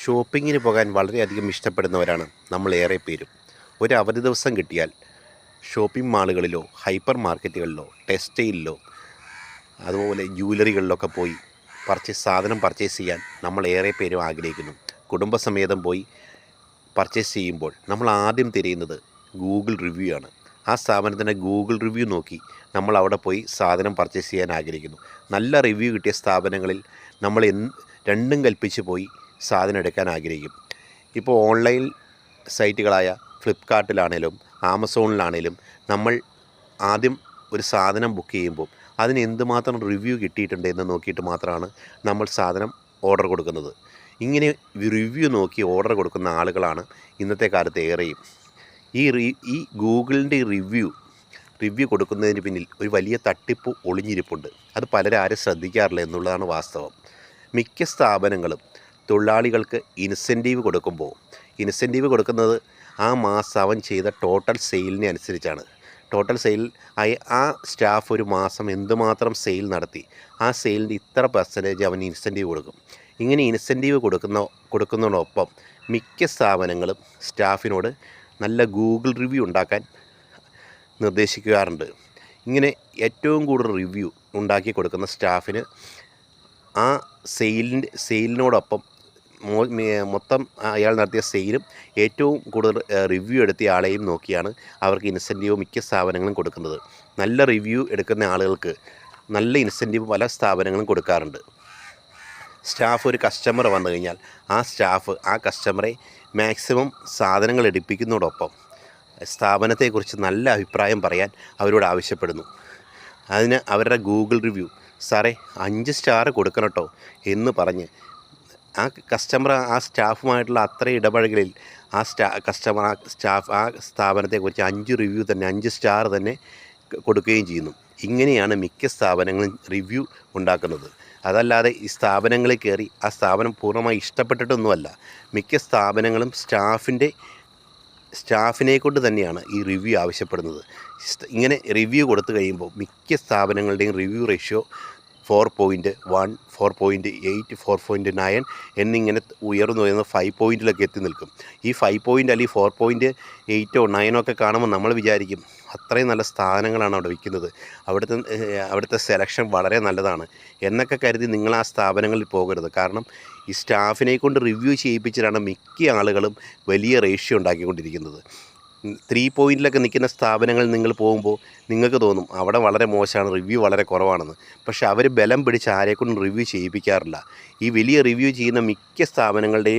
ഷോപ്പിങ്ങിന് പോകാൻ വളരെയധികം ഇഷ്ടപ്പെടുന്നവരാണ് നമ്മൾ ഏറെ പേരും. ഒരു അവധി ദിവസം കിട്ടിയാൽ ഷോപ്പിംഗ് മാളുകളിലോ ഹൈപ്പർ മാർക്കറ്റുകളിലോ ടെക്സ്റ്റൈലിലോ അതുപോലെ ജ്വല്ലറികളിലൊക്കെ പോയി സാധനം പർച്ചേസ് ചെയ്യാൻ നമ്മൾ ഏറെ പേരും ആഗ്രഹിക്കുന്നു. കുടുംബസമേതം പോയി പർച്ചേസ് ചെയ്യുമ്പോൾ നമ്മൾ ആദ്യം തിരയുന്നത് ഗൂഗിൾ റിവ്യൂ ആണ്. ആ സ്ഥാപനത്തിൻ്റെ ഗൂഗിൾ റിവ്യൂ നോക്കി നമ്മൾ അവിടെ പോയി സാധനം പർച്ചേസ് ചെയ്യാൻ ആഗ്രഹിക്കുന്നു. നല്ല റിവ്യൂ കിട്ടിയ സ്ഥാപനങ്ങളിൽ നമ്മൾ രണ്ടും കൽപ്പിച്ച് പോയി സാധനം എടുക്കാൻ ആഗ്രഹിക്കും. ഇപ്പോൾ ഓൺലൈൻ സൈറ്റുകളായ ഫ്ലിപ്കാർട്ടിലാണേലും ആമസോണിലാണേലും നമ്മൾ ആദ്യം ഒരു സാധനം ബുക്ക് ചെയ്യുമ്പോൾ അതിന് എന്തുമാത്രം റിവ്യൂ കിട്ടിയിട്ടുണ്ട് എന്ന് നോക്കിയിട്ട് മാത്രമാണ് നമ്മൾ സാധനം ഓർഡർ കൊടുക്കുന്നത്. ഇങ്ങനെ റിവ്യൂ നോക്കി ഓർഡർ കൊടുക്കുന്ന ആളുകളാണ് ഇന്നത്തെ കാലത്ത് ഏറെയും. ഈ ഗൂഗിളിൻ്റെ റിവ്യൂ കൊടുക്കുന്നതിന് പിന്നിൽ ഒരു വലിയ തട്ടിപ്പ് ഒളിഞ്ഞിരിപ്പുണ്ട്. അത് പലരും ആരും ശ്രദ്ധിക്കാറില്ല എന്നുള്ളതാണ് വാസ്തവം. മിക്ക സ്ഥാപനങ്ങളും തൊഴിലാളികൾക്ക് ഇൻസെൻറ്റീവ് കൊടുക്കുന്നത് ആ മാസം അവൻ ചെയ്ത ടോട്ടൽ സെയിലിനെ അനുസരിച്ചാണ്. ടോട്ടൽ സെയിൽ ആ സ്റ്റാഫ് ഒരു മാസം എന്തുമാത്രം നടത്തി ആ സെയിലിൻ്റെ ഇത്ര പെർസെൻറ്റേജ് അവന് ഇൻസെൻറ്റീവ് കൊടുക്കും. ഇങ്ങനെ ഇൻസെൻറ്റീവ് കൊടുക്കുന്നതോടൊപ്പം മിക്ക സ്ഥാപനങ്ങളും സ്റ്റാഫിനോട് നല്ല ഗൂഗിൾ റിവ്യൂ ഉണ്ടാക്കാൻ നിർദ്ദേശിക്കാറുണ്ട്. ഇങ്ങനെ ഏറ്റവും കൂടുതൽ റിവ്യൂ ഉണ്ടാക്കി കൊടുക്കുന്ന സ്റ്റാഫിന് ആ സെയിലിനോടൊപ്പം മൊത്തം അയാൾ നടത്തിയ സെയിലും ഏറ്റവും കൂടുതൽ റിവ്യൂ എടുത്തിയ ആളെയും നോക്കിയാണ് അവർക്ക് ഇൻസെൻറ്റീവ് മിക്ക സ്ഥാപനങ്ങളും കൊടുക്കുന്നത്. നല്ല റിവ്യൂ എടുക്കുന്ന ആളുകൾക്ക് നല്ല ഇൻസെൻറ്റീവ് പല സ്ഥാപനങ്ങളും കൊടുക്കാറുണ്ട്. സ്റ്റാഫ് ഒരു കസ്റ്റമർ വന്നു കഴിഞ്ഞാൽ ആ കസ്റ്റമറെ മാക്സിമം സാധനങ്ങൾ എടുപ്പിക്കുന്നതോടൊപ്പം സ്ഥാപനത്തെക്കുറിച്ച് നല്ല അഭിപ്രായം പറയാൻ അവരോട് ആവശ്യപ്പെടുന്നു. അതിന് അവരുടെ ഗൂഗിൾ റിവ്യൂ സാറേ 5 സ്റ്റാർ കൊടുക്കണം കേട്ടോ എന്ന് പറഞ്ഞ് ആ കസ്റ്റമർ ആ സ്റ്റാഫുമായിട്ടുള്ള അത്ര ഇടപഴകലിൽ ആ സ്ഥാപനത്തെക്കുറിച്ച് 5 സ്റ്റാർ തന്നെ കൊടുക്കുകയും ചെയ്യുന്നു. ഇങ്ങനെയാണ് മിക്ക സ്ഥാപനങ്ങളും റിവ്യൂ ഉണ്ടാക്കുന്നത്. അതല്ലാതെ ഈ സ്ഥാപനങ്ങളിൽ കയറി ആ സ്ഥാപനം പൂർണ്ണമായി ഇഷ്ടപ്പെട്ടിട്ടൊന്നുമല്ല. മിക്ക സ്ഥാപനങ്ങളും സ്റ്റാഫിനെ കൊണ്ട് തന്നെയാണ് ഈ റിവ്യൂ ആവശ്യപ്പെടുന്നത്. ഇങ്ങനെ റിവ്യൂ കൊടുത്തു കഴിയുമ്പോൾ മിക്ക സ്ഥാപനങ്ങളുടെയും റിവ്യൂ റേഷ്യോ 4.1, 4.8, 4.9 എന്നിങ്ങനെ ഉയർന്നു 5 പോയിൻറ്റിലൊക്കെ എത്തി നിൽക്കും. ഈ 5 പോയിൻ്റ് അല്ലെങ്കിൽ 4.8 9 ഒക്കെ കാണുമ്പോൾ നമ്മൾ വിചാരിക്കും അത്രയും നല്ല സ്ഥാനങ്ങളാണ് അവിടെ വിൽക്കുന്നത്, അവിടുത്തെ സെലക്ഷൻ വളരെ നല്ലതാണ് എന്നൊക്കെ കരുതി നിങ്ങൾ ആ സ്ഥാപനങ്ങളിൽ പോകരുത്. കാരണം ഈ സ്റ്റാഫിനെ കൊണ്ട് റിവ്യൂ ചെയ്യിപ്പിച്ചിട്ടാണ് മിക്ക ആളുകളും വലിയ റേഷ്യോ ഉണ്ടാക്കിക്കൊണ്ടിരിക്കുന്നത്. 3 പോയിൻറ്റിലൊക്കെ നിൽക്കുന്ന സ്ഥാപനങ്ങളിൽ നിങ്ങൾ പോകുമ്പോൾ നിങ്ങൾക്ക് തോന്നും അവിടെ വളരെ മോശമാണ്, റിവ്യൂ വളരെ കുറവാണെന്ന്. പക്ഷേ അവർ ബലം പിടിച്ച് ആരെക്കൊണ്ടും റിവ്യൂ ചെയ്യിപ്പിക്കാറില്ല. ഈ വലിയ റിവ്യൂ ചെയ്യുന്ന മിക്ക സ്ഥാപനങ്ങളുടെയും